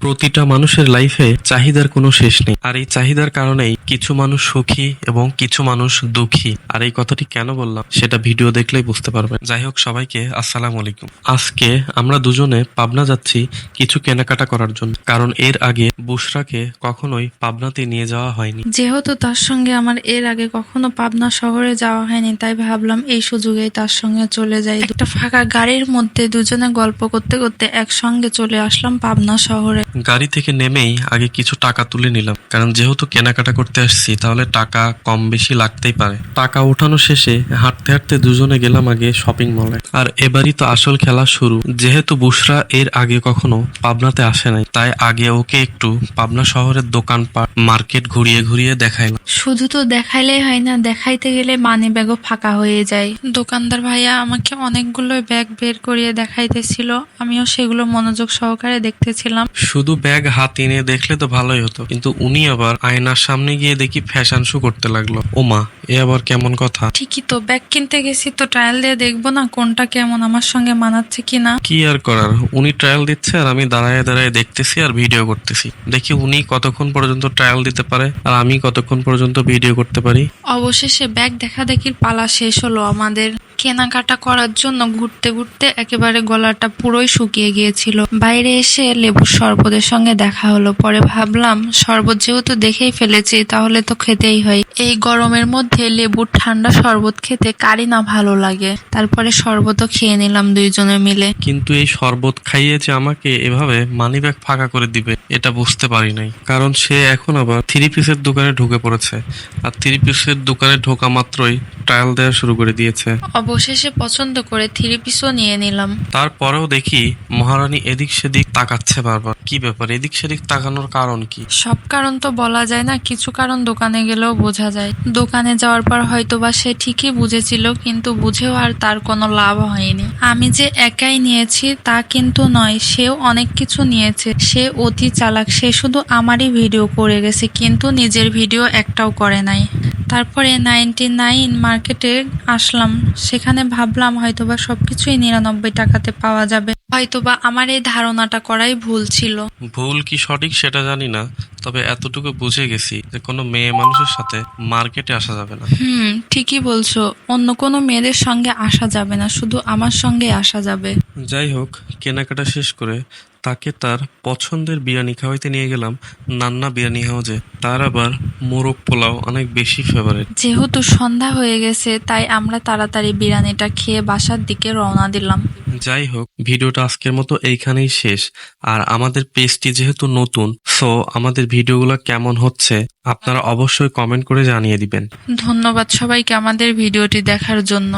প্রতিটা মানুষের লাইফে চাহিদার কোনো শেষ নেই, আর এই চাহিদার কারণেই কিছু মানুষ সুখী এবং কিছু মানুষ দুঃখী। আর এই কথাটি কেন বললাম সেটা ভিডিও দেখলেই বুঝতে পারবেন। যাই হোক, সবাইকে আসসালামু আলাইকুম। আজকে আমরা দুজনে পাবনা যাচ্ছি কিছু কেনাকাটা করার জন্য, কারণ এর আগে বুশরাকে কখনোই পাবনাতে নিয়ে যাওয়া হয়নি। যেহেতু তার সঙ্গে আমার এর আগে কখনো পাবনা শহরে যাওয়া হয়নি, তাই ভাবলাম এই সুযোগেই তার সঙ্গে চলে যাই। একটা ফাঁকা গাড়ির মধ্যে দুজনে গল্প করতে করতে একসঙ্গে চলে আসলাম পাবনা শহরে। গাড়ি থেকে নেমেই আগে কিছু টাকা তুলে নিলাম, কারণ যেহেতু কেনাকাটা করতে আসছি তাহলে টাকা কম বেশি লাগতেই পারে। টাকা ওঠানো শেষে হাঁটতে হাঁটতে দুজনে গেলাম আগে শপিং মলে। আর এবারই তো আসল খেলা শুরু। যেহেতু বুশরা এর আগে কখনো পাবনাতে আসে নাই, তাই আগে ওকে একটু পাবনা শহরের দোকানপাট মার্কেট ঘুরিয়ে ঘুরিয়ে দেখাইলাম। শুধু তো দেখাইলেই হয় না, দেখাইতে গেলে মানি ব্যাগও ফাঁকা হয়ে যায়। দোকানদার ভাইয়া আমাকে অনেকগুলো ব্যাগ বের করিয়ে দেখাইতেছিল, আমিও সেগুলো মনোযোগ সহকারে দেখতেছিলাম। শুধু ব্যাগ হাতে নিয়ে দেখলে তো ভালোই হতো, কিন্তু উনি আবার আয়নার সামনে গিয়ে দেখি ফ্যাশন শো করতে লাগলো। ওমা, এ আবার কেমন কথা? ঠিকই তো, ব্যাগ কিনতে গেছি তো ট্রায়াল দিয়ে দেখবো না কোনটা কেমন আমার সঙ্গে মানাচ্ছে কিনা। কি আর করার, উনি ট্রায়াল দিচ্ছে আর আমি দাঁড়ায় দাঁড়ায় দেখতেছি আর ভিডিও করতেছি। দেখি উনি কতক্ষণ পর্যন্ত ট্রায়াল দিতে পারে আর আমি কতক্ষণ পর্যন্ত ভিডিও করতে পারি। অবশেষে ব্যাগ দেখাদেখির পালা শেষ হলো আমাদের। কেনাকাটা করার জন্য ঘুরতে ঘুরতে একেবারে গলাটা পুরোই শুকিয়ে গিয়েছিল। বাইরে এসে লেবুর শরবতের সঙ্গে দেখা হলো। পরে ভাবলাম শরবত যেহেতু দেখেই ফেলেছি তাহলে তো খেতেই হয়। এই গরমের মধ্যে লেবুর ঠান্ডা শরবত খেতে কারই না ভালো লাগে। তারপরে শরবতও খেয়ে নিলাম দুইজনে মিলে। কিন্তু এই শরবত খাইয়ে যে আমাকে এভাবে মানি ব্যাগ ফাঁকা করে দিবে এটা বুঝতে পারি নাই, কারণ সে এখন আবার থ্রি পিসের দোকানে ঢুকে পড়েছে। আর থ্রি পিসের দোকানে ঢোকা মাত্রই ট্রায়াল দেওয়া শুরু করে দিয়েছে। অবশেষে পছন্দ করে থ্রি পিসও নিয়ে নিলাম। তারপরেও দেখি মহারানী এদিক সেদিক তাকাচ্ছে বারবার। কি ব্যাপার, এদিক সেদিক তাকানোর কারণ কি? সব কারণ তো বলা যায় না, কিছু কারণ দোকানে গেলেও বোঝা যায়। দোকানে যাওয়ার পর হয়তোবা সে ঠিকই বুঝেছিল, কিন্তু বুঝেও আর তার কোনো লাভ হয়নি। আমি যে একাই নিয়েছি তা কিন্তু নয়, সেও অনেক কিছু নিয়েছে। সে অতি চালাক, সে শুধু আমারই ভিডিও করে গেছে কিন্তু নিজের ভিডিও একটাও করে নাই। তারপরে 99 মার্কেটে আসলাম, সেখানে ভাবলাম হয়তোবা সবকিছুই 99 টাকাতে পাওয়া যাবে। হয়তোবা আমার এই ধারণাটা করাই ভুল ছিল। ভুল কি সঠিক সেটা জানি না, তবে এতটুকু বুঝে গেছি যে কোনো মেয়ে মানুষের সাথে মার্কেটে আসা যাবে না। ঠিকই বলছো, অন্য কোনো মেয়েদের সঙ্গে আসা যাবে না, শুধু আমার সঙ্গে আসা যাবে। যাই হোক, কেনাকাটা শেষ করে তাকে তার পছন্দের বিরিয়ানি খাওয়াইতে নিয়ে গেলাম নান্না বিরিয়ানি হাউজে। তার আবার মোরগ পোলাও অনেক বেশি ফেভারিট। যেহেতু সন্ধ্যা হয়ে গেছে তাই আমরা তাড়াতাড়ি বিরিয়ানিটা খেয়ে বাসার দিকে রওনা দিলাম। যাই হোক, ভিডিওটা আজকের মতো এইখানেই শেষ। আর আমাদের পেজটি যেহেতু নতুন, সো আমাদের ভিডিওগুলো কেমন হচ্ছে আপনারা অবশ্যই কমেন্ট করে জানিয়ে দিবেন। ধন্যবাদ সবাইকে আমাদের ভিডিওটি দেখার জন্য।